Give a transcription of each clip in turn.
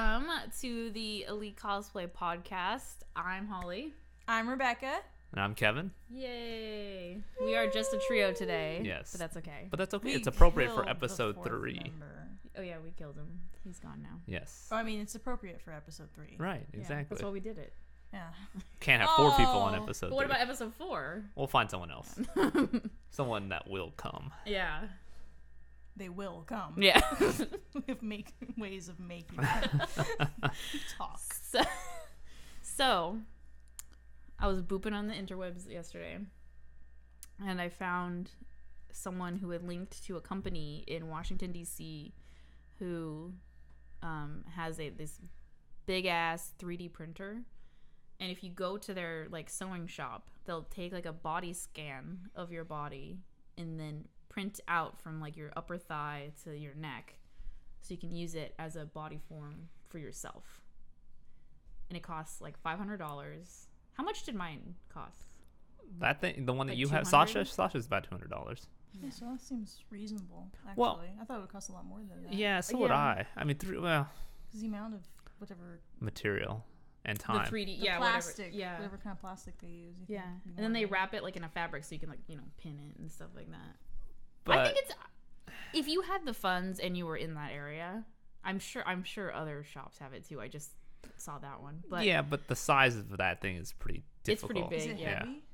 Welcome to the Elite Cosplay podcast. I'm Holly. I'm Rebecca. And I'm Kevin. Yay. We are just a trio today. Yes. But that's okay. But that's okay. We It's appropriate for killed episode the fourth 3. member. Oh, yeah, we killed him. He's gone now. Yes. Oh, I mean, it's appropriate for episode 3. Right, Yeah, exactly. that's why we did it. Yeah. Can't have 4 people on Oh. episode But what 3. about episode 4? We'll find someone else. Someone that will come. Yeah. They will come. Yeah. We have ways of making them talk. So, I was booping on the interwebs yesterday, and I found someone who had linked to a company in Washington, D.C. who has this big-ass 3D printer. And if you go to their, like, sewing shop, they'll take, like, a body scan of your body and then print out from, like, your upper thigh to your neck so you can use it as a body form for yourself. And it costs, like, $500. How much did mine cost? That thing, the one that Like you have, 200? Sasha's about $200. Yeah, so that seems reasonable, actually. Well- I thought it would cost a lot more than that. Yeah, so would Yeah. I. I mean, well, Because the amount of whatever material and time. The 3D, the yeah, plastic, whatever. Yeah. whatever kind of plastic they use. Yeah. And then they wrap it, like, in a fabric so you can, like, you know, pin it and stuff like that. But I think it's, if you had the funds and you were in that area, I'm sure other shops have it too. I just saw that one. But yeah, but the size of that thing is pretty It's pretty difficult. big. Is it Yeah. heavy?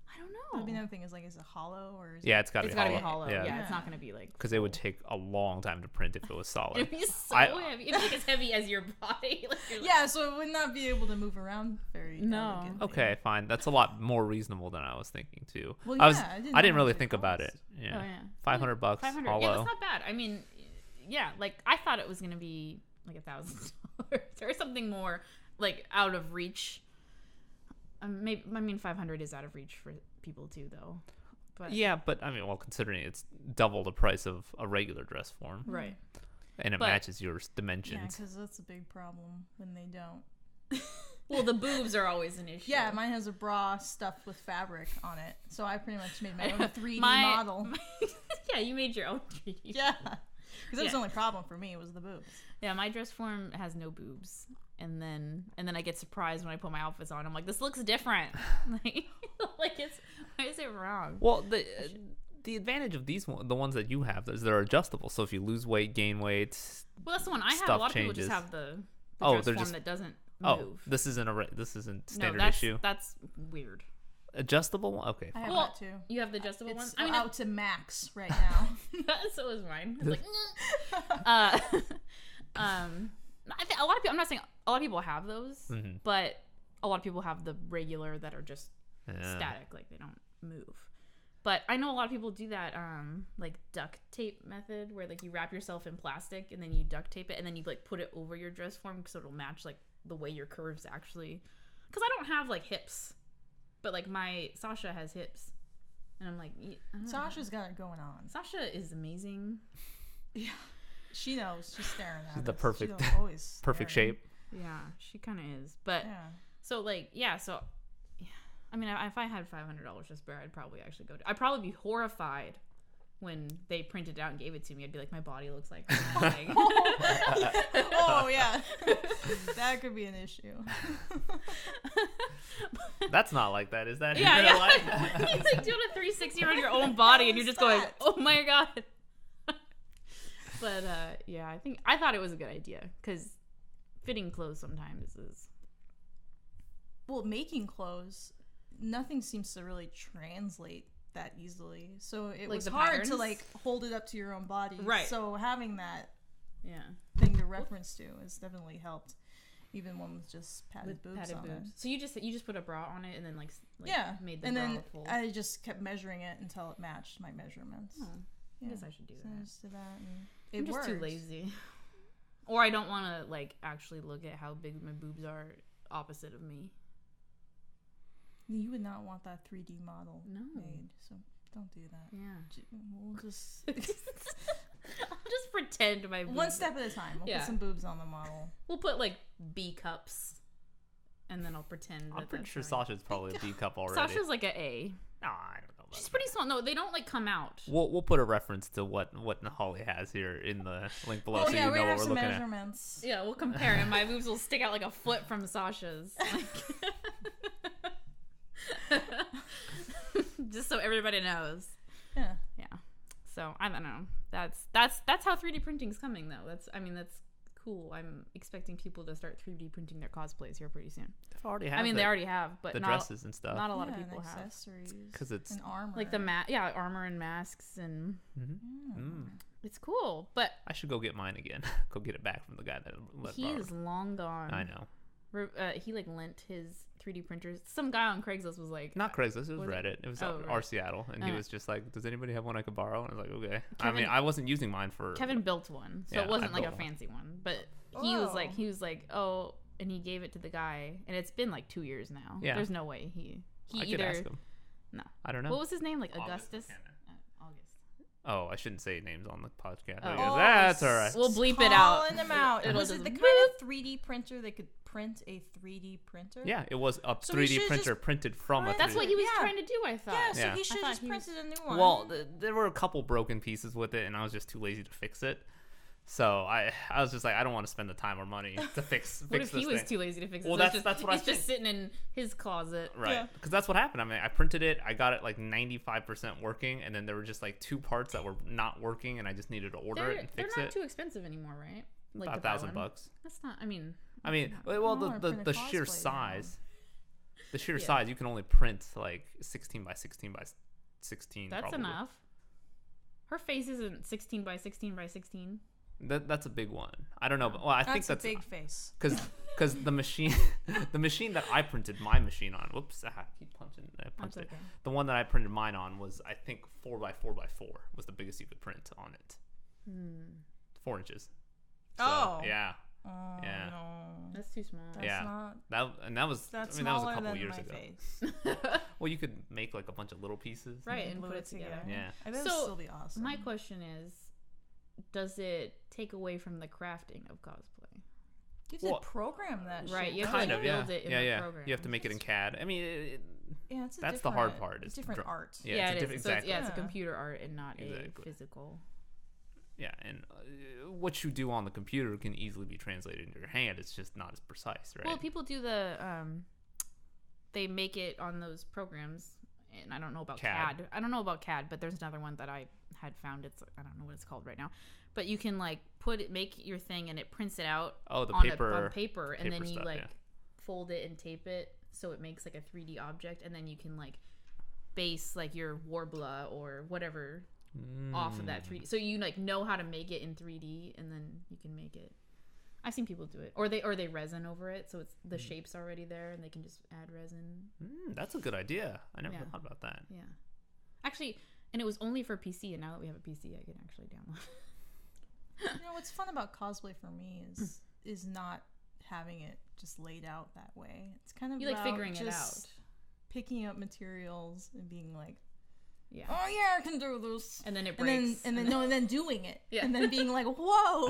I don't I know. mean, another thing is, like, is it hollow or is Yeah, it's got to It's be got to hollow. be hollow. Yeah. Yeah, it's not Yeah. going to be like. Because it would take a long time to print if it was solid. It'd be so I- heavy. It'd be like as heavy as your body. Like you're like, Yeah, so it would not be able to move around very No. elegantly. Okay, fine. That's a lot more reasonable than I was thinking too. Well, I yeah, I didn't I know didn't how really much it think about cost. it. Yeah. Oh yeah. $500 $500. hollow. Yeah, that's not bad. I mean, yeah, like I thought it was gonna be like $1,000 or something more like out of reach. Maybe, I mean, 500 is out of reach for people too, though. But Yeah, but I mean, well, considering it's double the price of a regular dress form, right. and it But- matches your Yeah, dimensions. because that's a big problem when they don't. Well, the boobs are always an issue. Yeah, mine has a bra stuffed with fabric on it, so I pretty much made my own 3D My- model. Yeah, you made your own 3D. Yeah, because that was the only problem for me was the boobs. Yeah, my dress form has no boobs, and then I get surprised when I put my outfits on. I'm like, this looks different. like it's why is it wrong? Well, the advantage of the ones that you have is they're adjustable. So if you lose weight, gain weight. Well, that's the one I have. A Stuff lot of people just changes. have the Oh, dress they're form just- that doesn't Oh, move. this isn't standard no, issue. that's weird. Adjustable one. Okay. I Fine. have Well, that too. You have the adjustable one. It's I mean, out to max right now. so is mine. It's like, I think a lot of people. I'm not saying a lot of people have those, Mhm. but a lot of people have the regular that are just Yeah. static, like they don't move. But I know a lot of people do that, like duct tape method, where like you wrap yourself in plastic and then you duct tape it and then you like put it over your dress form so it'll match like the way your curves actually. Because I don't have like hips, but like my Sasha has hips, and I'm like, I don't know. Sasha's got it going on. Sasha is amazing. Yeah, she knows. She's staring at The us. perfect- She's always Perfect staring. shape. Yeah, she kind of is. But Yeah. so like so yeah. I mean, if I had $500 to spare, I'd probably actually go. I'd probably be horrified when they printed it out and gave it to me. I'd be like, my body looks like. Oh yeah, that could be an issue. That's not like that, is that? Yeah, in real yeah. life? It's like doing a 360 on your own body, and you're just going, that? "Oh my god!" But yeah, I thought it was a good idea because fitting clothes sometimes is. Well, making clothes, nothing seems to really translate that easily. So it Like was the hard patterns? to like hold it up to your own body. Right. So having that Yeah. thing to reference to has definitely helped. Even one with just padded boobs Padded on boobs. it. So you just put a bra on it and then like Yeah, made the and bra then full. I just kept measuring it until it matched my measurements. Oh, I Yeah. guess I should do So I that. just did that, and it I'm just worked. too lazy. Or I don't want to like actually look at how big my boobs are opposite of me. You would not want that 3D model No. made, so don't do that. Yeah. We'll just I'll just pretend my boobs. one step at a time. We'll Yeah. put some boobs on the model. We'll put like B cups, and then I'll pretend. I'm pretty that's sure how I- Sasha's probably a B cup already. Sasha's like a A. No, I don't know She's pretty small. No, they don't like come out. We'll put a reference to what Holly has here in the link below, Oh so yeah, you we know have what we're some looking measurements. Yeah, we'll compare, and my boobs will stick out like a foot from Sasha's. Just so everybody knows. Yeah. Yeah. So I don't know. That's how 3D printing's coming though. That's cool. I'm expecting people to start 3D printing their cosplays here pretty soon. at. They've already have They already have, but the not dresses and stuff. not a lot of Yeah, people and have. accessories. Because it's and armor. Like armor and masks, and Mm. it's cool. But I should go get mine again. Go get it back from the guy that let he is long gone. I know. He like lent his 3D printers. Some guy on Craigslist was like, Not Craigslist. It was Was it? Reddit. It was Oh, our right. Seattle, and he Uh. was just like, "Does anybody have one I could borrow?" And I was like, "Okay." I Kevin- mean, I wasn't using mine for. Kevin built one, so Yeah, it wasn't I like a built one. fancy one. But he was Oh. like, oh, and he gave it to the guy, and it's been like 2 years now. Yeah. There's no way he I could either. ask him. No. I don't know. What was his name? Like August, Augustus. I can't remember. August. Oh, I shouldn't say names on the podcast. Oh. I guess. That's all right. We'll bleep it out. Calling them out. It'll Was it just the beep. kind of 3D printer that could print a 3D printer? Yeah, it was a So we 3D should printer just printed from a print- 3D. That's what he was Yeah. trying to do. I thought. Yeah, so Yeah. he I should thought just he was- printed a new one. Well, there were a couple broken pieces with it, and I was just too lazy to fix it. So I was just like, I don't want to spend the time or money to fix What if this he was thing. too lazy to fix it? Well, So it's that's what I It's just think. sitting in his closet. Right, Yeah. because that's what happened. I mean, I printed it, I got it like 95% working, and then there were just like 2 parts that were not working, and I just needed to order it and They're fix not it. too expensive anymore, right? Like About to buy $1,000 one. bucks. That's not. I mean, Well, I wanna print a the sheer cosplay size, Yeah. size, you can only print like 16 by 16 by 16. that's probably. enough. Her face isn't 16 by 16 by 16. That's a big one. I don't know, but well, I think that's that's a big face. because the machine the machine that I printed my machine on. Whoops! I keep punching. I punched That's it. okay. The one that I printed mine on was, I think, 4 by 4 by 4 was the biggest you could print on it. 4 inches. So, Oh. yeah, Oh, Yeah. no. That's too small. That's Yeah. not. that was. That's I mean, that was a smaller couple than years my ago. face. Well, you could make like a bunch of little pieces. Right, and Glue put it together. Yeah. I bet So, it'd still be awesome. My question is, does it take away from the crafting of cosplay? You have to Well, program that Right, shit. you have Kind to of, yeah. build it in yeah, the yeah. program. You have to make it in CAD. I mean, Yeah, it's a that's the hard different- part, is different dra- art. yeah, Yeah, it's it a is. different, So it's, exactly. yeah, it's a Yeah. computer art and not Exactly. a physical. Yeah, and what you do on the computer can easily be translated into your hand. It's just not as precise, right? Well, people do they make it on those programs, and I don't know about CAD. CAD. I don't know about CAD, but there's another one that I had found. I don't know what it's called right now, but you can like make your thing, and it prints it out Oh, the on paper. paper, and then paper you stuff, like yeah. fold it and tape it so it makes like a 3D object, and then you can like base like your Warbler or whatever off of that 3D. So you like know how to make it in 3D, and then you can make it. I've seen people do it, or they resin over it, so it's the shape's already there, and they can just add resin. That's a good idea. I never Yeah. thought about that. Yeah, actually, and it was only for PC, and now that we have a PC, I can actually download. You know what's fun about cosplay for me is not having it just laid out that way. It's kind of You like about figuring it just out. picking up materials and being like, Yeah, oh yeah, I can do this, and then it and breaks, then and then doing it, Yeah. and then being like, whoa,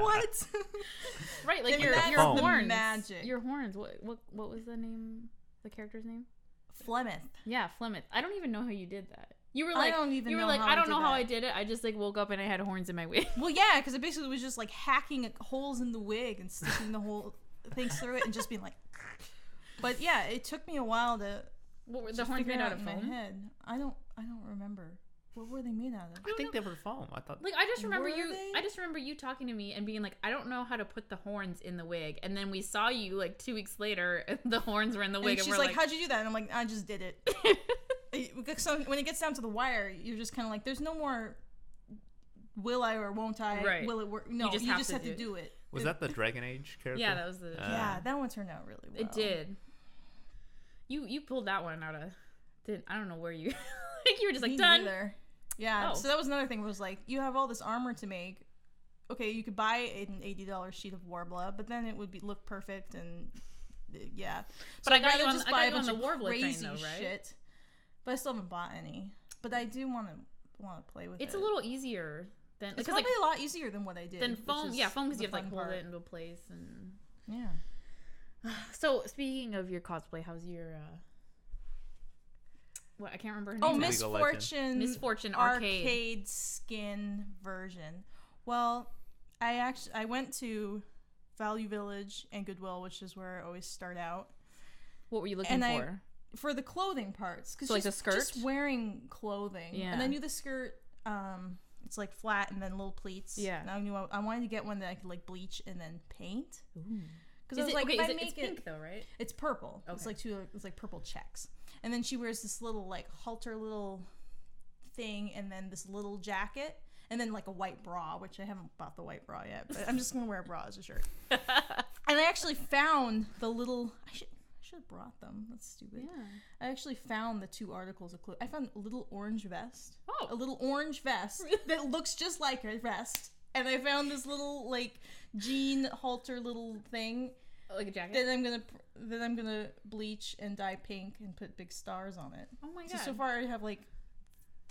what? right, like And your that's the horns, magic. your horns. What was the name? The character's name? Flemeth. Yeah, Flemeth. I don't even know how you did that. You were I like, don't even you were know like, how I I don't did know how that. I did it. I just like woke up and I had horns in my wig. Well, yeah, because it basically was just like hacking holes in the wig and sticking the whole things through it and just being like. But yeah, it took me a while to What were the just horns figure made it out of in my foam? head. I don't remember. What were they made out of? I think they were foam. I thought. Like I just remember Were you. they? I just remember you talking to me and being like, I don't know how to put the horns in the wig. And then we saw you like 2 weeks later, and the horns were in the And wig, she's and we're like, like, "How'd you do that?" And I'm like, "I just did it." So when it gets down to the wire, you're just kind of like, "There's no more will I or won't I? Right. Will it work?" No, you just just have have to to do it. Was that the Dragon Age character? yeah, that was the. Yeah, that one turned out really well. it did. You pulled that one out of. I don't know where you. Like you were just like Me done. neither. Yeah, Oh. so that was another thing. Was like, you have all this armor to make. Okay, you could buy an $80 sheet of Warbler, but then it would look perfect and yeah. But I I'd got you rather on- just I buy got a you on bunch the of Warbler train, crazy though, right? shit. But I still haven't bought any. But I do want to play with it. It's a little easier than It's because probably like a lot easier than what I did. than which foam. is Yeah, foam because the you have to like fun hold part. it into place and. Yeah. So speaking of your cosplay, how's your What, I can't remember her Oh, name. League of Legends. Misfortune Arcade skin version. Well, I went to Value Village and Goodwill, which is where I always start out. What were you looking for? For the clothing parts, because So, like, the skirt? just wearing clothing. Yeah. And I knew the skirt. It's like flat and then little pleats. Yeah. And I knew I wanted to get one that I could like bleach and then paint. Because I Is was it, like, okay, if I it's make it, pink though, right? it's purple. Okay. It's like purple checks. And then she wears this little like halter little thing, and then this little jacket, and then like a white bra, which I haven't bought the white bra yet, but I'm just gonna wear a bra as a shirt. And I actually found the little. I should have brought them. That's stupid. Yeah. I actually found the 2 articles of clothing. I found a little orange vest. Oh. A little orange vest that looks just like a vest. And I found this little like jean halter little thing Like a jacket? that I'm gonna bleach and dye pink and put big stars on it. Oh my god. So far I have like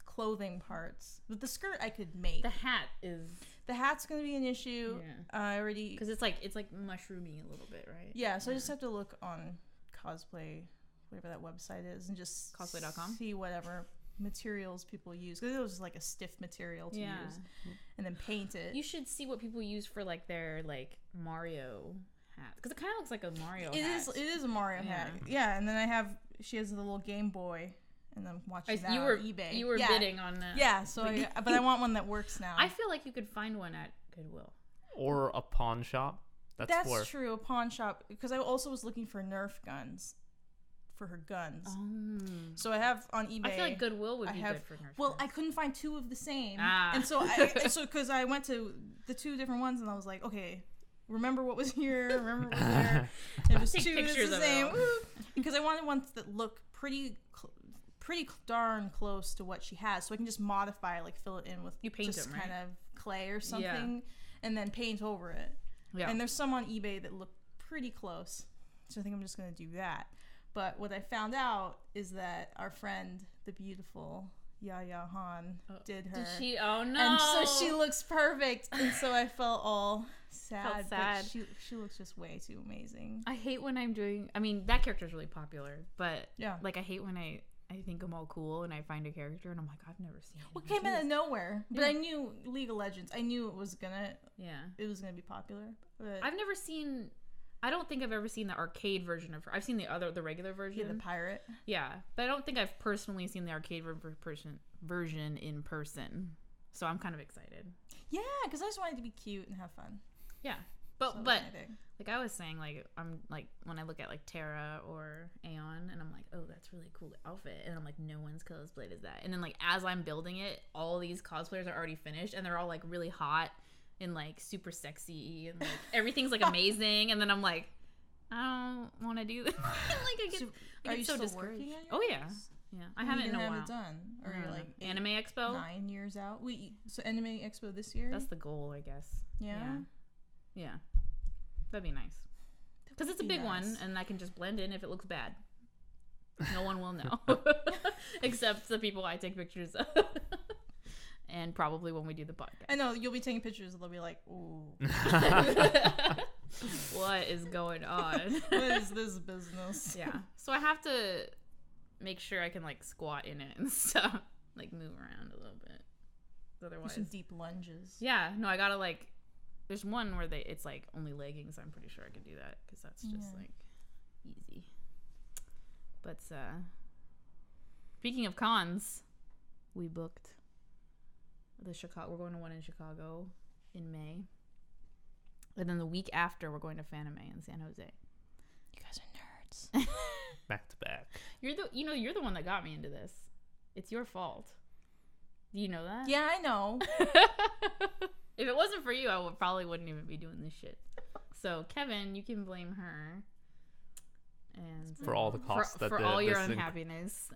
clothing parts. But the skirt I could make. The hat is... The hat's gonna be an issue. Yeah. I already... Because it's like mushroomy a little bit, right? Yeah, so I just have to look on Cosplay, whatever that website is, and just Cosplay.com? see whatever materials people use. Because it was like a stiff material to use. And then paint it. You should see what people use for like their like Mario hat. Because it kind of looks like a Mario hat. It is a Mario hat. Yeah, and then she has the little Game Boy, and I'm watching that on eBay. You were bidding on that. Yeah, so but I want one that works now. I feel like you could find one at Goodwill. Or a pawn shop. That's true, a pawn shop. Because I also was looking for Nerf guns for her guns. So I have on eBay. I feel like Goodwill would be good for Nerf Well, guns. I couldn't find 2 of the same. Ah. And so because I went to the 2 different ones, and I was like, okay, remember what was here, remember what was there. It was Take 2 that's pictures the of same. it all. Woo. Because I wanted ones that look pretty darn close to what she has, so I can just modify, like fill it in with paint just them, right? kind of clay or something, and then paint over it. Yeah. And there's some on eBay that look pretty close, so I think I'm just gonna do that. But what I found out is that our friend, the beautiful Yaya Han, did her. Did she? Oh no! And so she looks perfect, and so I felt all sad. sad. But she looks just way too amazing. I hate when I'm doing. I mean, that character is really popular, but Yeah. like I hate when I think I'm all cool and I find a character and I'm like, I've never seen. Well, it came out of nowhere, but I knew League of Legends. I knew it was gonna be popular. But I've never seen. I don't think I've ever seen the arcade version of her. I've seen the regular version. the pirate. Yeah, but I don't think I've personally seen the arcade version in person. So I'm kind of excited. Yeah, because I just wanted to be cute and have fun. Yeah, So but like I was saying, like I'm like when I look at like Terra or Aeon, and I'm like, oh, that's really cool outfit, and I'm like, no one's cosplayed as that. And then like as I'm building it, all these cosplayers are already finished, and they're all like really hot and like super sexy, and like everything's like amazing. And then I'm like, I don't want to do this. Like I get, Are you so still discouraged. working on yours? Oh yeah, yeah. I haven't in a while. It done, or you're like Anime Expo. 9 years out. So Anime Expo this year. That's the goal, I guess. Yeah. That'd be nice. Because it's a big one, nice. and I can just blend in if it looks bad. No one will know. Except the people I take pictures of. And probably when we do the podcast. I know, you'll be taking pictures and they'll be like, ooh. What is going on? What is this business? Yeah. So I have to make sure I can like squat in it and stuff. Like move around a little bit. Otherwise. Some deep lunges. Yeah. No, I gotta like. There's one where it's like only leggings. I'm pretty sure I can do that because that's just like easy. But speaking of cons, we booked the Chicago. We're going to one in Chicago in May, and then the week after we're going to Fanime in San Jose. You guys are nerds. Back to back. You're the one that got me into this. It's your fault. Do you know that? Yeah, I know. If it wasn't for you, I probably wouldn't even be doing this shit. So, Kevin, you can blame her. And For all the costs for all your unhappiness.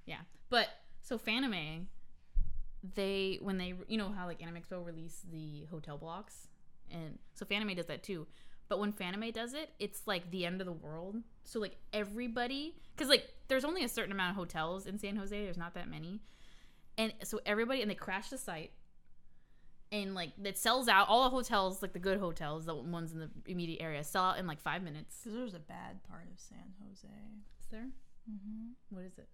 Yeah. But, so Fanime, when they, you know how like Anime Expo released the hotel blocks? And so Fanime does that too. But when Fanime does it, it's like the end of the world. So like everybody, because like there's only a certain amount of hotels in San Jose. There's not that many. And so everybody, and they crash the site. And like it sells out. All the hotels, like the good hotels, the ones in the immediate area, sell out in like 5 minutes. Because there's a bad part of San Jose. Is there? What is it?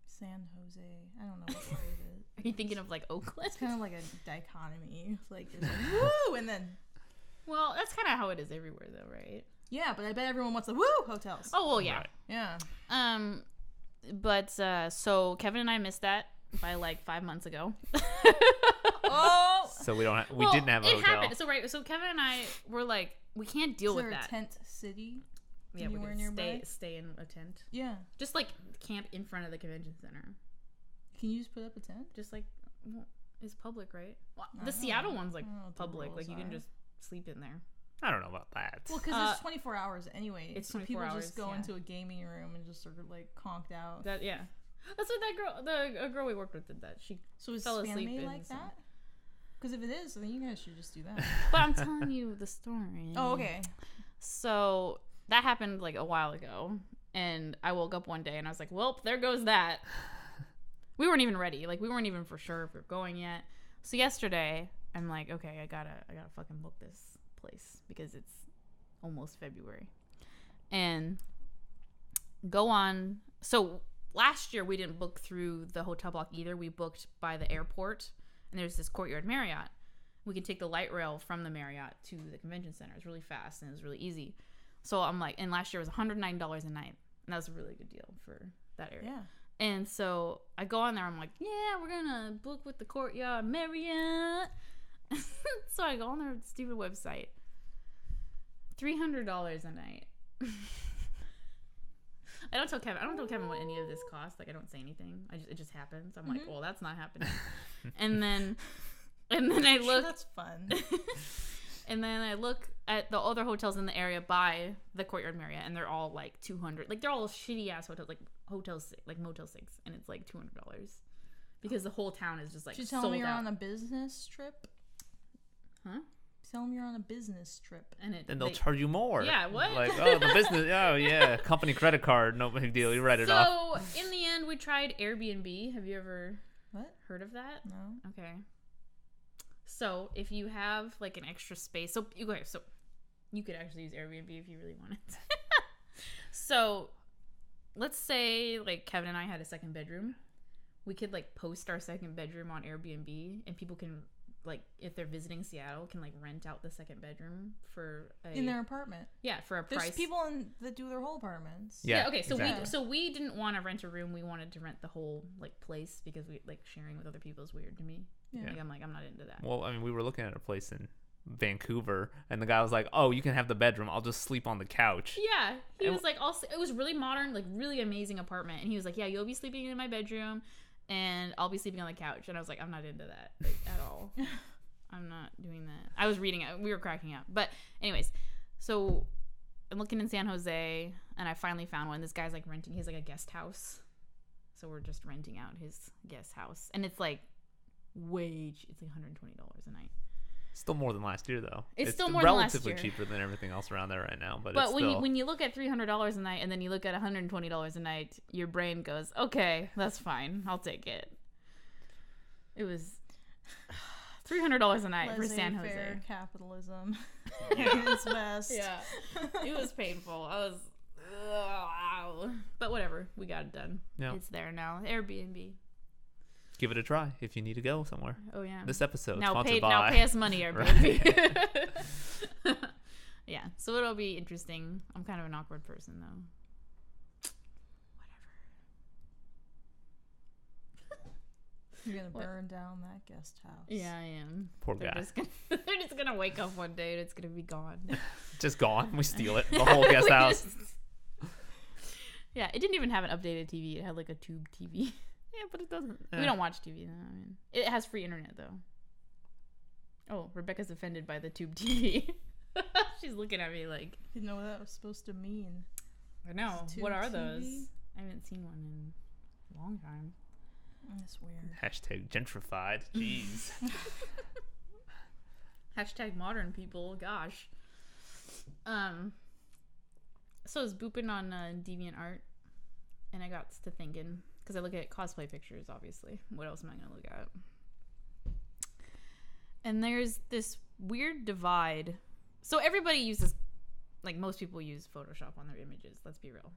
San Jose. I don't know what part it is. Are you thinking of like Oakland? It's kind of like a dichotomy. It's like there's like woo, and then Well, that's kind of how it is everywhere, though, right? yeah, but I bet everyone wants the woo hotels. Oh well, yeah. Right. Yeah. But so Kevin and I missed that by like 5 months ago. Oh, So we Well, didn't have a it hotel. happened. So Kevin and I were like, we can't deal is with there that. a tent city? Yeah, we anywhere can nearby? stay in a tent. Yeah. Just like camp in front of the convention center. Can you just put up a tent? Just like, well, it's public, right? Well, I the don't Seattle know. one's like I don't know what the public. rules Like you can are. just sleep in there. I don't know about that. Well, because it's 24 hours anyway. It's so 24 people hours, just go yeah. into a gaming room and just sort of like conked out. That's what that girl, a girl we worked with did that. She So is fell spam asleep made in like some- that? Because if it is, then you guys should just do that. But I'm telling you the story. Oh, okay. So that happened like a while ago, and I woke up one day and I was like, "Well, there goes that." We weren't even ready. Like we weren't even for sure if we we're going yet. So yesterday, I'm like, "Okay, I gotta fucking book this place because it's almost February," and go on. So last year we didn't book through the hotel block either. We booked by the airport, and there's this Courtyard Marriott. We can take the light rail from the Marriott to the convention center. It's really fast and it was really easy. So I'm like, and last year was $109 a night, and that was a really good deal for that area. Yeah. And so I go on there. I'm like, yeah, we're gonna book with the Courtyard Marriott. So I go on their stupid website. $300 a night. I don't tell Kevin what any of this costs. Like I don't say anything. It just happens. I'm like, well, that's not happening. and then I look. That's fun. And then I look at the other hotels in the area by the Courtyard Marriott, and they're all like $200. Like they're all shitty ass hotels, like hotels, like Motel 6, and it's like $200 because the whole town is just like Did you tell sold them you're out. on a business trip? Huh? Tell them you're on a business trip. And Then they'll charge you more. Yeah, what? Like, oh, the business. Oh, yeah, company credit card. No big deal. You write it off. So in the end, we tried Airbnb. Have you ever What? heard of that? No. Okay. So if you have like an extra space, so you could actually use Airbnb if you really wanted. So let's say like Kevin and I had a second bedroom. We could like post our second bedroom on Airbnb, and people can like if they're visiting Seattle can like rent out the second bedroom for In their apartment. for a There's price. people that do their whole apartments. Yeah. Okay. So exactly. we didn't want to rent a room. We wanted to rent the whole like place because we like sharing with other people is weird to me. Yeah. Like I'm not into that. Well, I mean, we were looking at a place in Vancouver, and the guy was like, "Oh, you can have the bedroom. I'll just sleep on the couch." Yeah, he And- was like, it was really modern, like really amazing apartment, and he was like, yeah, you'll be sleeping in my bedroom, and I'll be sleeping on the couch, and I was like, I'm not into that like, at all. I'm not doing that. I was reading it, we were cracking up, but anyways, so I'm looking in San Jose, and I finally found one. This guy's like renting, he's like a guest house, so we're just renting out his guest house, and it's like it's like $120 a night. Still more than last year, though. It's still more than last relatively year. cheaper than everything else around there right now. But But it's when still... you look at $300 a night and then you look at $120 a night, your brain goes, okay, that's fine. I'll take it. It was $300 a night for San Jose. Laissez-faire capitalism. At its best. Yeah, it was painful. I was, wow. But whatever, we got it done. Yeah. It's there now. Airbnb. Give it a try if you need to go somewhere. Oh yeah. This episode now sponsored now by... pay us money, Airbnb. Yeah, so it'll be interesting. I'm kind of an awkward person though. You're gonna burn down that guest house. Yeah, I am. Poor They're guy. they're just gonna wake up one day and it's gonna be gone. Just gone. We steal it. The whole guest house. Yeah, it didn't even have an updated TV. It had like a tube TV. Yeah, but it doesn't... We don't watch TV though. I mean, it has free internet though. Oh, Rebecca's offended by the tube TV. She's looking at me like, Didn't know what that was supposed to mean. I know. Tube What are TV? those? I haven't seen one in a long time. That's weird. Hashtag gentrified. Jeez. Hashtag modern people. Gosh. So I was booping on DeviantArt, and I got to thinking, because I look at cosplay pictures, obviously. What else am I going to look at? And there's this weird divide. So everybody uses, like most people use Photoshop on their images. Let's be real.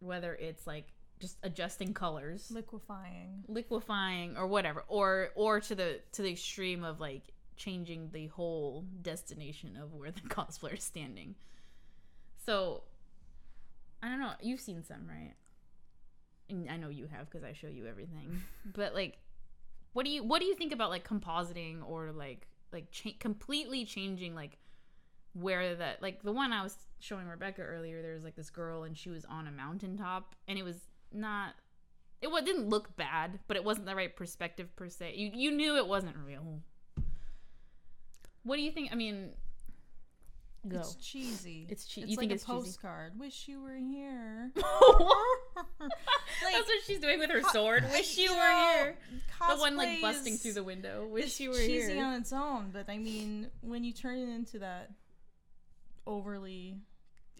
whether it's like just adjusting colors, liquefying, or whatever, or to the extreme of like changing the whole destination of where the cosplayer is standing. So I don't know, you've seen some, right? And I know you have because I show you everything. But like, what do you think about like compositing or like completely changing like where that, like the one I was showing Rebecca earlier, there was like this girl and she was on a mountaintop and it didn't look bad, but it wasn't the right perspective per se. You knew it wasn't real. What do you think? I mean, go. It's cheesy. It's cheesy. It's you like think a it's postcard. Wish you were here. That's what she's doing with her sword. Wish you were here. The one like busting through the window. Wish you were here. It's cheesy on its own, but I mean, when you turn it into that overly,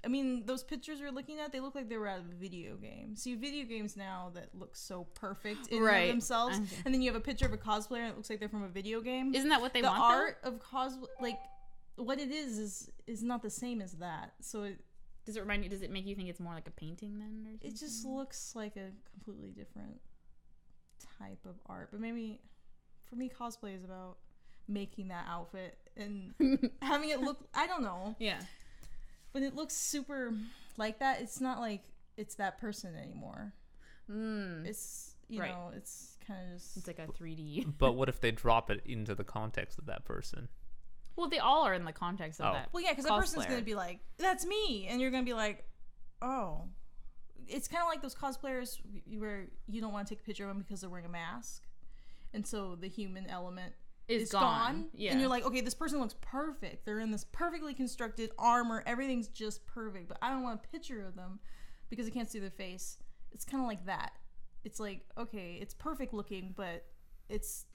I mean, those pictures we're looking at, they look like they were out of a video game. See, video games now that look so perfect in and of themselves, and then you have a picture of a cosplayer and it looks like they're from a video game. Isn't that what they want? The art of cosplay, like what it is not the same as that. So does it make you think it's more like a painting then, or something? It just looks like a completely different type of art. But maybe for me, cosplay is about making that outfit and having it look, I don't know. Yeah. When it looks super like that, it's not like it's that person anymore. It's, you know, it's kind of just... It's like a 3D. But what if they drop it into the context of that person? Well, they all are in the context of that. Well, yeah, because that person's going to be like, that's me. And you're going to be like, oh. It's kind of like those cosplayers where you don't want to take a picture of them because they're wearing a mask. And so the human element is gone. Yeah. And you're like, okay, this person looks perfect. They're in this perfectly constructed armor. Everything's just perfect. But I don't want a picture of them because I can't see their face. It's kind of like that. It's like, okay, it's perfect looking, but it's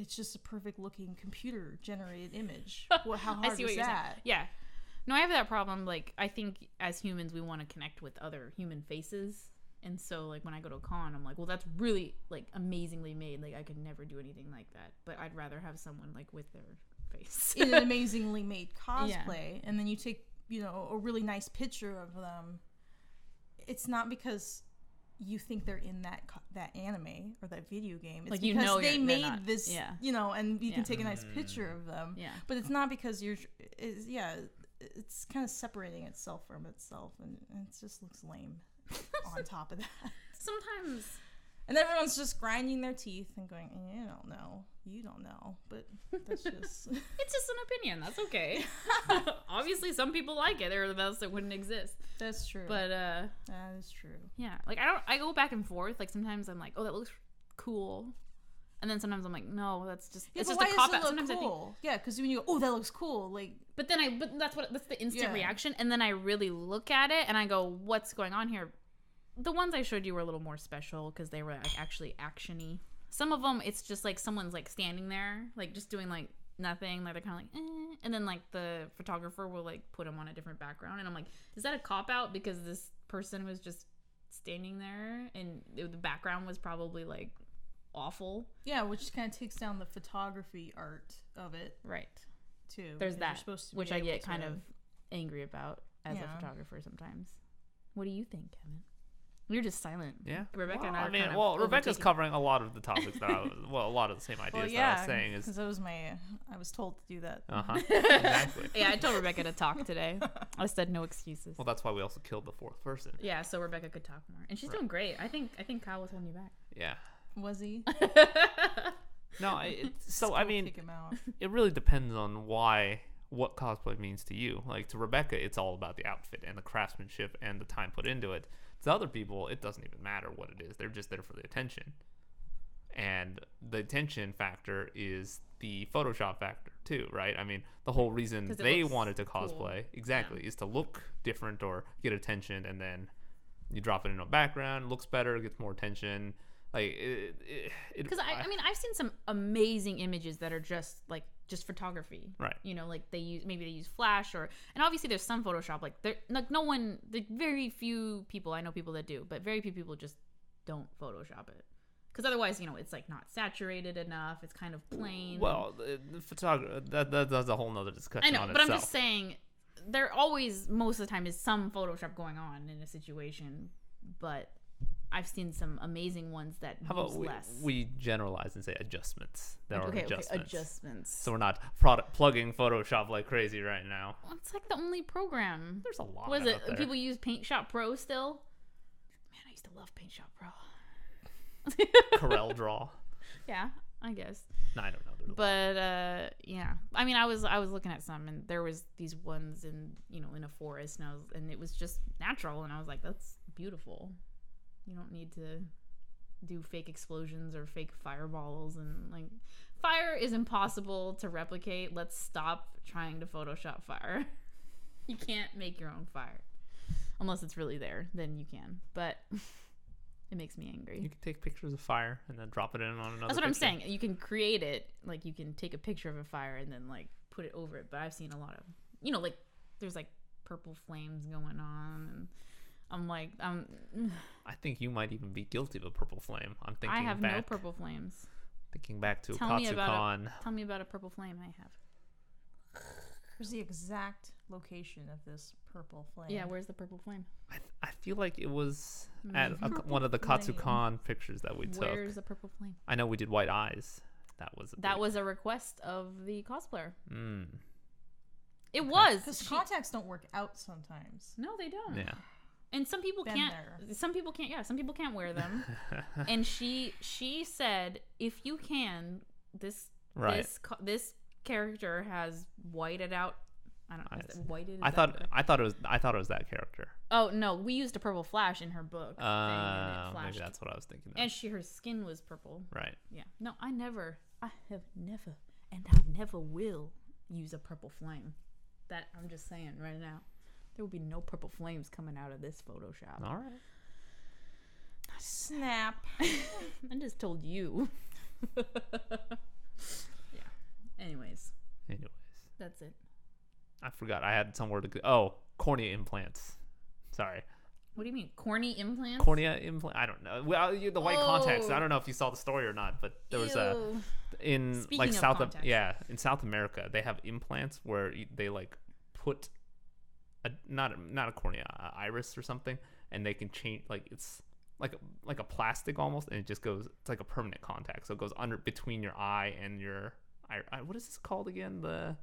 just a perfect looking computer generated image. Well, how hard is that? Yeah. No, I have that problem. Like, I think as humans, we want to connect with other human faces. And so, like, when I go to a con, I'm like, well, that's really, like, amazingly made. Like, I could never do anything like that. But I'd rather have someone, like, with their face. In an amazingly made cosplay. Yeah. And then you take, you know, a really nice picture of them. It's not because you think they're in that anime or that video game. It's like, you know, they made this, you know, and you can take a nice picture of them. Yeah. But it's not because it's kind of separating itself from itself. And it just looks lame. On top of that, sometimes, and everyone's just grinding their teeth and going, you don't know, but that's just it's just an opinion. That's okay. Obviously some people like it. There are the best that wouldn't exist. That's true. But that is true. Yeah, like I go back and forth. Like sometimes I'm like, oh, that looks cool, and then sometimes I'm like, no, that's just it's just a cop out. Sometimes cool? I think, yeah, because when you go, oh, that looks cool, like, but that's the instant reaction, and then I really look at it and I go, what's going on here? The ones I showed you were a little more special because they were like actually actiony. Some of them, it's just like someone's like standing there, like just doing like nothing. Like they're kind of like, eh. And then like the photographer will like put them on a different background, and I'm like, is that a cop out because this person was just standing there and the background was probably like awful? Yeah, which kind of takes down the photography art of it, right? Too. There's that, which I get kind of angry about as a photographer sometimes. What do you think, Kevin? You're just silent. Yeah. Rebecca and I are kind of Rebecca's covering a lot of the topics that a lot of the same ideas that I was saying. Because I was told to do that. Exactly. Yeah, I told Rebecca to talk today. I said no excuses. Well, that's why we also killed the fourth person. Yeah, so Rebecca could talk more. And she's doing great. I think Kyle was holding you back. Yeah. Was he? No, I mean, kick him out. It really depends on what cosplay means to you. Like, to Rebecca, it's all about the outfit and the craftsmanship and the time put into it. To other people, it doesn't even matter what it is. They're just there for the attention. And the attention factor is the Photoshop factor, too, right? I mean, the whole reason they wanted to cosplay, is to look different or get attention, and then you drop it in a background, looks better, gets more attention. Like, because I mean, I've seen some amazing images that are just photography, right? You know, like they use Flash and obviously there's some Photoshop. Like very few people, I know people that do, but very few people just don't Photoshop it because otherwise, you know, it's like not saturated enough. It's kind of plain. Well, the photography that's a whole nother discussion. I know, but I'm just saying, there always most of the time is some Photoshop going on in a situation. but I've seen some amazing ones that How use about less. we generalize and say adjustments? There are adjustments. Adjustments. So we're not plugging Photoshop like crazy right now. Well, it's like the only program. There's a lot. What is out it? there. People use Paint Shop Pro still. Man, I used to love Paint Shop Pro. Corel Draw. Yeah, I guess. No, I don't know. But yeah, I mean, I was looking at some, and there was these ones in in a forest, and it was just natural, and I was like, that's beautiful. You don't need to do fake explosions or fake fireballs, and like, fire is impossible to replicate. Let's stop trying to Photoshop fire. You can't make your own fire unless it's really there. Then you can, but. It makes me angry. You can take pictures of fire and then drop it in on another. That's what I'm picture. saying. You can create it, like you can take a picture of a fire and then like put it over it. But I've seen a lot of, like there's like purple flames going on, and I'm like, I think you might even be guilty of a purple flame. I'm thinking. I have back, no purple flames. Thinking back to Tell me Katsucon. about a purple flame I have. Where's the exact location of this purple flame? Yeah, where's the purple flame? I feel like it was at one of the flame. Katsucon pictures that we took. Where's the purple flame? I know we did white eyes. That was a request of the cosplayer. Mm. It was. Because contacts don't work out sometimes. No, they don't. Yeah. And some people Been can't. there. Some people can't. Yeah, some people can't wear them. And she said, if you can, this character has whited out. I don't know. Is it whited? I thought it was that character. Oh no, we used a purple flash in her book. Thing and it flashed. Maybe that's what I was thinking. And her skin was purple. Right. Yeah. No, I have never, and I never will use a purple flame. That I'm just saying right now. There will be no purple flames coming out of this Photoshop. All right. Snap. I just told you. Yeah. Anyways, that's it. I forgot. I had somewhere to go. Oh, cornea implants. Sorry. What do you mean? Corny implants? Cornea implant. I don't know. Well, the white contacts. I don't know if you saw the story or not, but there was in Speaking like of contacts. in South America, they have implants where they like put not a cornea, iris or something, and they can change, like it's like a plastic almost, and it just goes. It's like a permanent contact, so it goes under between your eye and your what is this called again? The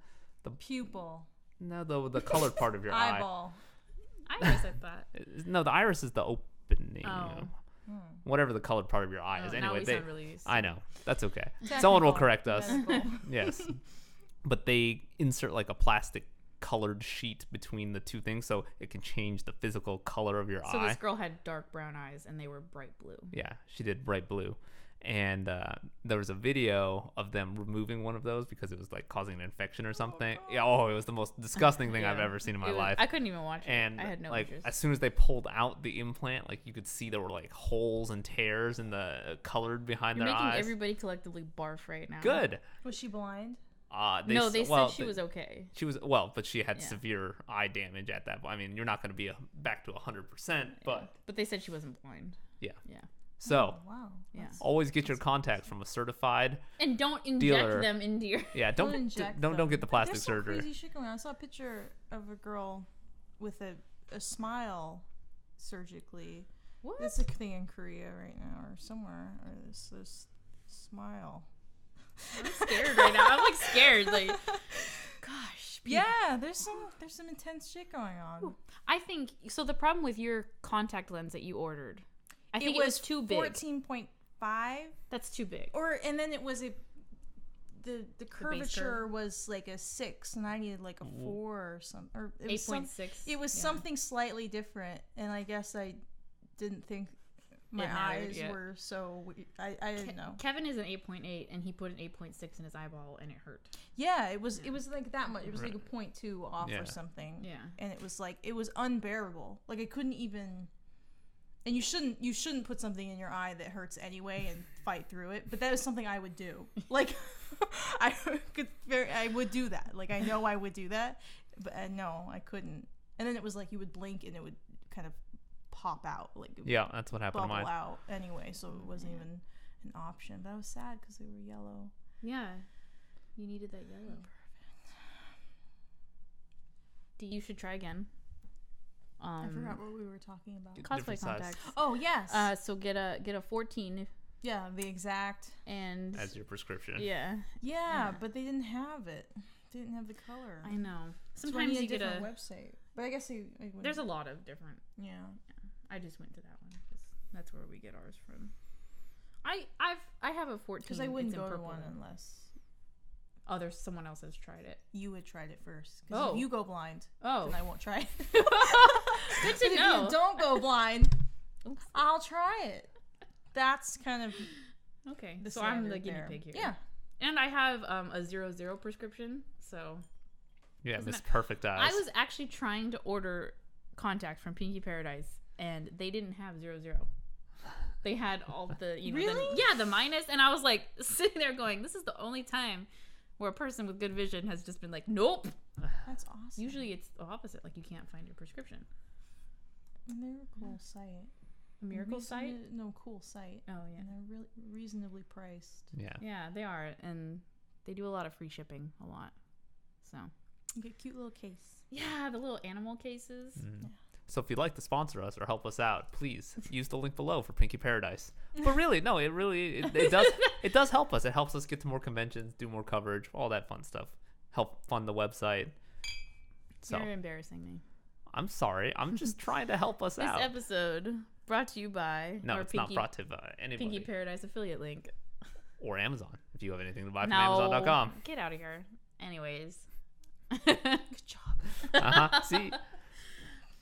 pupil. No, the colored part of your eyeball. Iris, I thought. No, the iris is the opening. Oh. Whatever the colored part of your eye is. Now Anyway, we sound really I know. That's okay. Technical, Someone will correct us. medical. Yes. But they insert like a plastic colored sheet between the two things so it can change the physical color of your eye. So this girl had dark brown eyes and they were bright blue. Yeah, she did bright blue. And there was a video of them removing one of those because it was like causing an infection or something. It was the most disgusting thing I've ever seen in my life. I couldn't even watch it. And I had no like interest. as soon as they pulled out the implant, like you could see there were like holes and tears in the colored behind You're their making eyes. everybody collectively barf right now. Good. Was she blind? They said she was okay. She was but she had severe eye damage at that point. I mean, you're not going to be back to 100%, but they said she wasn't blind. Yeah. Yeah. So, Wow. Yeah. always get your contacts from a certified And don't inject dealer. them into your. Yeah, don't get the plastic There's some surgery. crazy shit going on. I saw a picture of a girl with a smile surgically. What? It's a thing in Korea right now or somewhere. Or this smile. I'm scared right now. I'm like scared. Like, gosh. Yeah, there's some intense shit going on. I think so. The problem with your contact lens that you ordered, I think it was too big. 14.5. That's too big. And then it was the curvature was like a 6, and I needed like a 4 or something. Or it was 8.6. It was something slightly different, and I guess I didn't think my eyes were so. I didn't know. Kevin is an 8.8, and he put an 8.6 in his eyeball, and it hurt. Yeah, it was like that much. It was like a 0.2 off or something. Yeah, and it was like it was unbearable. Like I couldn't even. And you shouldn't put something in your eye that hurts anyway and fight through it. But that is something I would do. Like I would do that. Like I know I would do that, but no, I couldn't. And then it was like you would blink and it would kind of pop out. Like That's what happened to mine. Bubble out anyway, so it wasn't even an option. But I was sad because they were yellow. Yeah, you needed that yellow. You should try again. I forgot what we were talking about. Cosplay Different size. contacts. Oh yes. So get a 14 yeah, the exact. and As your prescription. yeah. Yeah, but they didn't have it. They didn't have the color. I know. Sometimes Sometimes you get different a. website, but I guess There's a lot of different. yeah. I just went to that one because that's where we get ours from. I have a 14. Because I wouldn't It's in go to purple, one though. unless Oh, there's someone else has tried it. you had tried it first. Because Oh. if you go blind, Oh, then I won't try it. good But to if know. you don't go blind, Oops. I'll try it. That's kind of Okay, the so I'm the standard guinea there. pig here. Yeah. And I have a 00 prescription, so Yeah, Isn't Miss it- Perfect Eyes. I was actually trying to order contacts from Pinky Paradise, and they didn't have 00. They had all the, you know, Really? the minus, and I was like sitting there going, this is the only time where a person with good vision has just been like, nope. That's awesome. Usually it's the opposite, like you can't find your prescription. Miracle site. A miracle site? No, cool site. Oh yeah. And they're really reasonably priced. Yeah. Yeah, they are, and they do a lot of free shipping, a lot. So You get a cute little case. yeah, the little animal cases. Mm. So if you'd like to sponsor us or help us out, please use the link below for Pinky Paradise. But really, no, it does it does help us. It helps us get to more conventions, do more coverage, all that fun stuff. Help fund the website. So You're embarrassing me. I'm sorry. I'm just trying to help us This out. episode brought to you by No, our it's Pinky, not brought to anybody. Pinky Paradise affiliate link. Or Amazon, if you have anything to buy from No, Amazon.com. get out of here. Anyways, Good job. Uh-huh. See?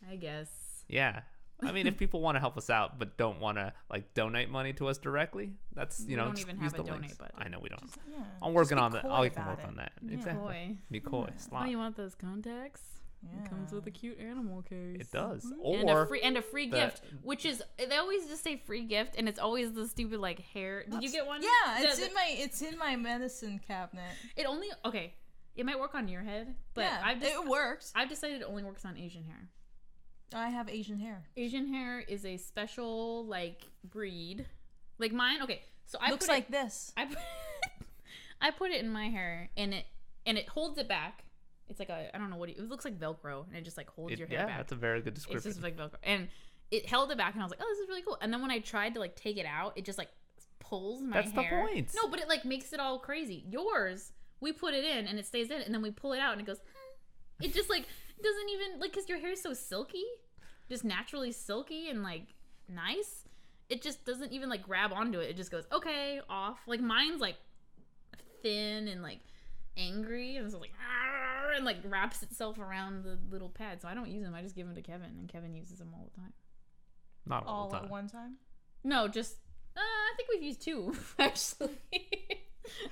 I guess. Yeah. I mean, if people want to help us out but don't want to like donate money to us directly, that's, you We know, don't just even use have a the donate links. button. I know we don't. Yeah. I'm working Just on be that. coy I can about work it. on that. Yeah. Exactly. Boy. Be coy. Yeah. Slime. Oh, you want those contacts? Yeah. It comes with a cute animal case. It does. And Or a free the- gift, which is they always just say free gift, and it's always the stupid like hair. Did you get one? Yeah, The- it's in my medicine cabinet. It only okay. It might work on your head, but yeah, it works. I've decided it only works on Asian hair. I have Asian hair. Asian hair is a special like breed, like mine. Okay, so I Looks put like this. I put it in my hair, and it holds it back. It's like I don't know what it looks like Velcro, and it just like holds your hair yeah, back. that's a very good description. It's just like Velcro, and it held it back, and I was like, oh, this is really cool. And then when I tried to like take it out, it just like pulls my That's hair. the point. No, but it like makes it all crazy. Yours, we put it in, and it stays in, and then we pull it out, and it goes. It just like doesn't even like because your hair is so silky, just naturally silky and like nice. It just doesn't even like grab onto it. It just goes okay off. Like mine's like thin and like angry, and so like and like wraps itself around the little pad. So I don't use them. I just give them to Kevin, and Kevin uses them all the time. Not all the All time. at one time. No, just I think we've used 2 actually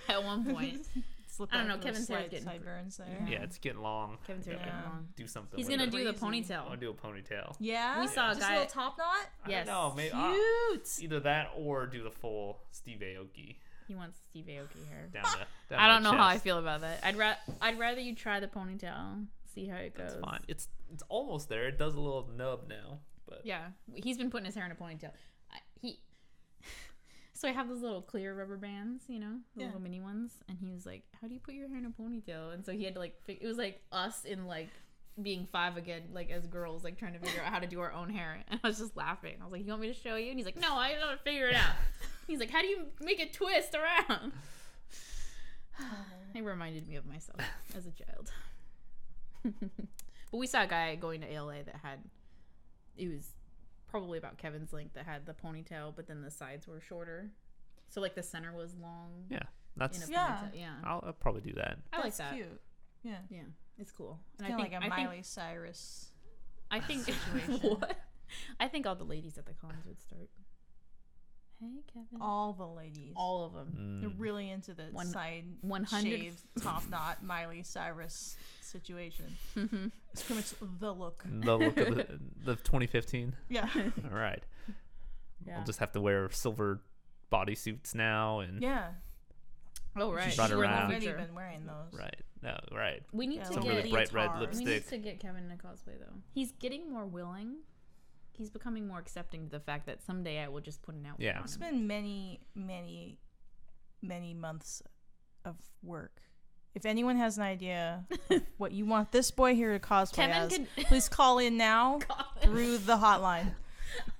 at one point. Slip I don't out know, the Kevin's hair's slight getting sideburns there. Yeah. Yeah, it's getting long. Kevin's hair's Yeah. getting long. Do something. He's with gonna it. do the Crazy. I ponytail. want to do a ponytail. Yeah. We saw a Just guy- a little top knot. Yes. I don't know. Maybe Cute. either that or do the full Steve Aoki He wants Steve Aoki hair. down the. Down I don't my know how I chest. feel about that. I'd rather you try the ponytail, see how it goes. That's fine. It's almost there. It does a little nub now, but Yeah, he's been putting his hair in a ponytail. So I have those little clear rubber bands, you know, the Yeah. little mini ones, and he was like, "How do you put your hair in a ponytail?" And so he had to like, it was like us in like being 5 again, like as girls, like trying to figure out how to do our own hair. And I was just laughing. I was like, "You want me to show you?" And he's like, "No, I don't figure it out." He's like, "How do you make it twist around?" It reminded me of myself as a child. But we saw a guy going to ALA that had, it was probably about Kevin's length, that had the ponytail, but then the sides were shorter. So like the center was long. yeah, In that's. a Yeah. ponytail. Yeah. I'll probably do that. I like That's that. cute. Yeah. Yeah, it's cool. It's kind of like a Miley Cyrus. I think situation. What? I think all the ladies at the cons would start. Hey, Kevin. All the ladies. All of them. They're Mm. really into the 100 shaved top knot Miley Cyrus situation. It's pretty much the look. The look of the 2015. Yeah. All right. Yeah. I'll just have to wear silver bodysuits now and Yeah. Oh right. Just run She's around. already been wearing those. right. No, right. We need Yeah, to Some get really bright red leotard. We lipstick. need to get Kevin in a cosplay though. He's getting more willing. He's becoming more accepting to the fact that someday I will just put an outfit Yeah. on It's him. been many, many, many months of work. If anyone has an idea of what you want this boy here to cosplay Kevin as, can please call in now. call through the hotline.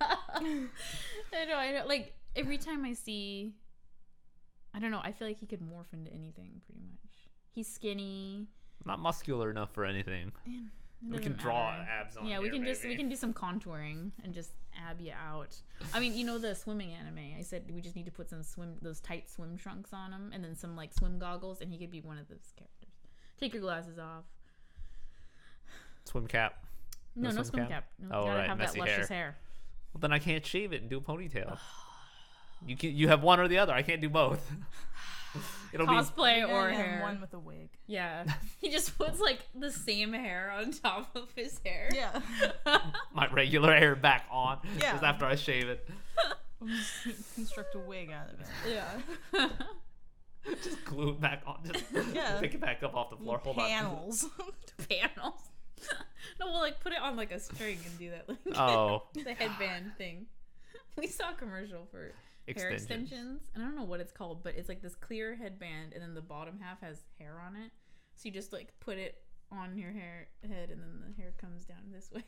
I know. Like, every time I see... I don't know. I feel like he could morph into anything, pretty much. He's skinny. Not muscular enough for anything. Man, we can draw abs on. Yeah, here, we can do some contouring and just ab you out. I mean, you know the swimming anime. I said we just need to put those tight swim trunks on him, and then some like swim goggles, and he could be one of those characters. Take your glasses off. Swim cap. No swim cap. No, Oh, gotta right, have messy that luscious hair. Well, then I can't shave it and do a ponytail. You have one or the other. I can't do both. It'll Cosplay be or hair. One with a wig. Yeah. He just puts like the same hair on top of his hair. Yeah. my regular hair back on. Yeah. Just after I shave it. Construct a wig out of it. Yeah. Just glue it back on. Just pick it back up off the floor. Hold Panels. Panels. No, we'll like put it on like a string and do that. Like, the headband thing. We saw a commercial for hair extensions, and I don't know what it's called, but it's like this clear headband, and then the bottom half has hair on it. So you just like put it on your head, and then the hair comes down this way.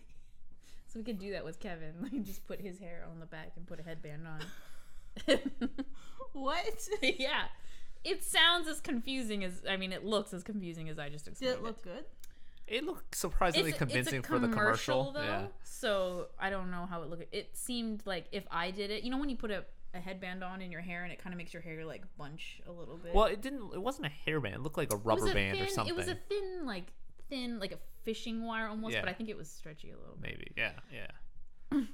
So we could do that with Kevin. Like just put his hair on the back and put a headband on. What? Yeah. It sounds as confusing as, I mean, it looks as confusing as I just explained. Did it look good? It looked surprisingly convincing for the commercial. Though, yeah. So I don't know how it looked. It seemed like if I did it, you know, when you put a headband on in your hair and it kind of makes your hair like bunch a little bit. Well, it wasn't a hairband. It looked like a rubber band or something. It was a thin, like a fishing wire almost, yeah. But I think it was stretchy a little bit. Maybe, yeah.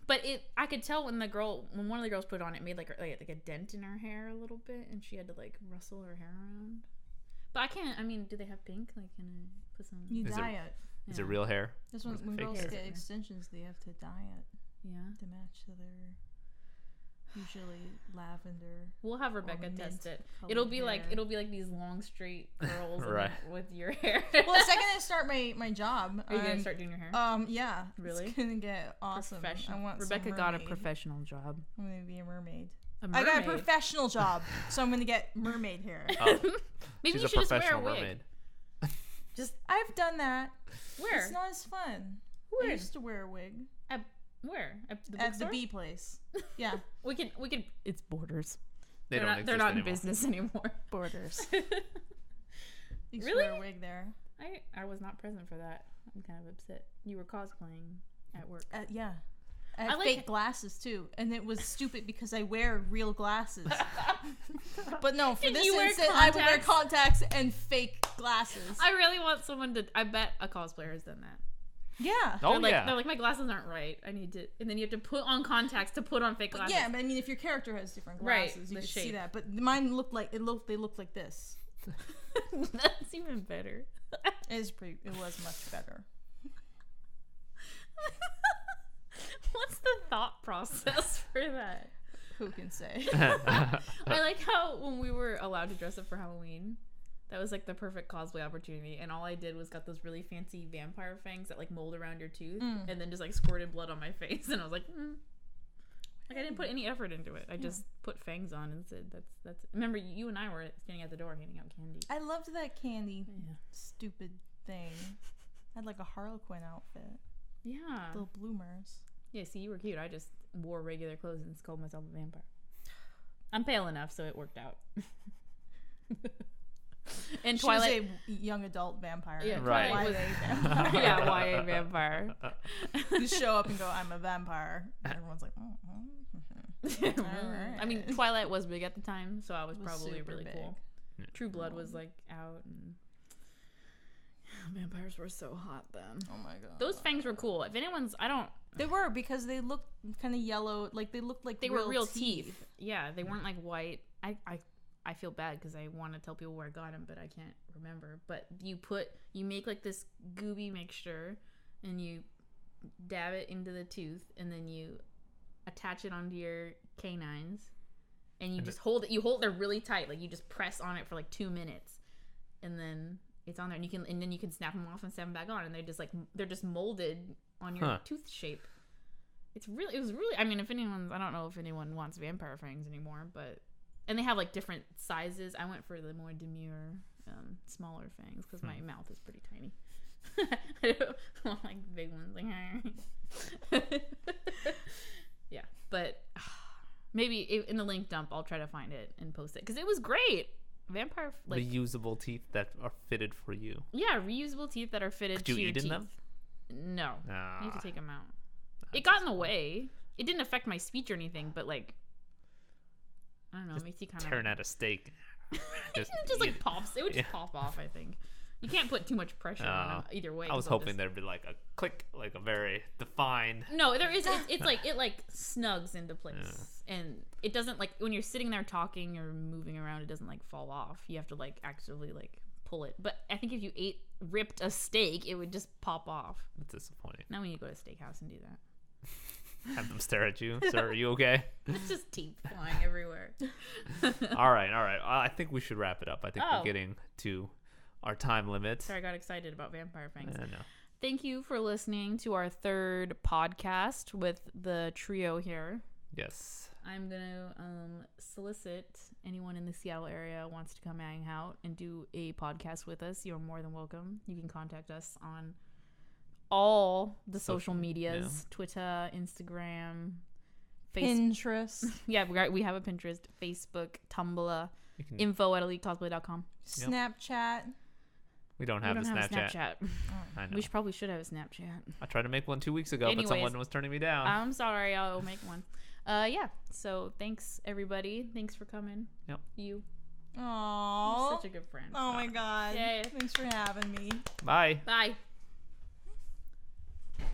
But I could tell when one of the girls put it on, it made like a dent in her hair a little bit, and she had to like rustle her hair around. But I can't. I mean, do they have pink? Like, can I put some? You dye it. Is it real hair? This one, when girls get extensions, they have to dye it. Yeah. To match to their usually lavender. We'll have Rebecca test it. It'll be like these long straight curls right. with your hair. Well, the second I start my job, are you gonna start doing your hair? Yeah. Really? It's gonna get awesome. I want Rebecca got a professional job. I'm gonna be a mermaid. I got a professional job, so I'm gonna get mermaid hair. Oh. Maybe She's you a should just wear a professional wig. mermaid. I've done that. Where? It's not as fun. Where? I used to wear a wig. Where? At the B place. Yeah. we can. It's Borders. They're not in business anymore. Borders. You really? wear a wig there. I was not present for that. I'm kind of upset. You were cosplaying at work. Yeah. I had fake glasses too, and it was stupid because I wear real glasses. But no, for this instance, I would wear contacts and fake glasses. I really want someone to. I bet a cosplayer has done that. Yeah. They're like, my glasses aren't right. I need to, and then you have to put on contacts to put on fake glasses. Yeah, but I mean, if your character has different glasses, you can see that. But mine looked like they looked like this. That's even better. It was much better. What's the thought process for that? Who can say? I like how when we were allowed to dress up for Halloween, that was like the perfect cosplay opportunity, and all I did was got those really fancy vampire fangs that like mold around your tooth, and then just like squirted blood on my face, and I was like, like I didn't put any effort into it. I just put fangs on and said, "That's." Remember, you and I were standing at the door handing out candy. I loved that candy. Yeah. Stupid thing. I had like a Harlequin outfit. Yeah. Little bloomers. Yeah, see, you were cute. I just wore regular clothes and called myself a vampire. I'm pale enough, so it worked out. And she Twilight, was a young adult vampire. Yeah, right. YA vampire. Yeah, YA vampire. You show up and go, "I'm a vampire." And everyone's like, "Oh." Right. I mean, Twilight was big at the time, so I was probably really big. cool. True Blood was like out, and vampires were so hot then. Oh my god. Those fangs were cool. If anyone's, They were, because they looked kind of yellow, like they looked like they were real teeth. Yeah, they weren't like white. I feel bad because I want to tell people where I got them, but I can't remember. But you make like this gooby mixture, and you dab it into the tooth, and then you attach it onto your canines, and you just hold it. You hold it really tight, like you just press on it for like 2 minutes, and then it's on there, and then you can snap them off and snap them back on, and they're just molded on your tooth shape. It was really. I mean, I don't know if anyone wants vampire fangs anymore, but. And they have like different sizes. I went for the more demure, smaller fangs because my mouth is pretty tiny. I don't want like big ones. Like, Yeah, but maybe in the link dump, I'll try to find it and post it because it was great. Vampire reusable teeth that are fitted for you. Yeah, reusable teeth that are fitted to your teeth. Could you eat in them? No, you have to take them out. It got in the way. It didn't affect my speech or anything, but like, I don't know, it makes you kind of tearing at a steak. just like pops. It would just pop off. I think you can't put too much pressure on it either way. I was hoping there'd be like a click, like a very defined. No, there is. It's like it like snugs into place, and it doesn't like when you're sitting there talking or moving around. It doesn't like fall off. You have to like actively like pull it. But I think if you ripped a steak, it would just pop off. That's disappointing. Now we need to go to a steakhouse and do that. Have them stare at you. Sir, are you okay? It's just teeth flying everywhere. All right. I think we should wrap it up. I think we're getting to our time limit. Sorry, I got excited about vampire fangs. No. Thank you for listening to our third podcast with the trio here. Yes. I'm going to solicit anyone in the Seattle area wants to come hang out and do a podcast with us. You're more than welcome. You can contact us on all the social medias, Twitter, Instagram, Pinterest. Yeah, we have a Pinterest, Facebook, Tumblr, info@elitecosplay.com. Snapchat. We don't have a Snapchat. I know. We probably should have a Snapchat. I tried to make one 2 weeks ago, but someone was turning me down. I'm sorry. I'll make one. Yeah. So thanks, everybody. Thanks for coming. Yep. You. Aww. You're such a good friend. Oh my God. Yay. Thanks for having me. Bye. Bye.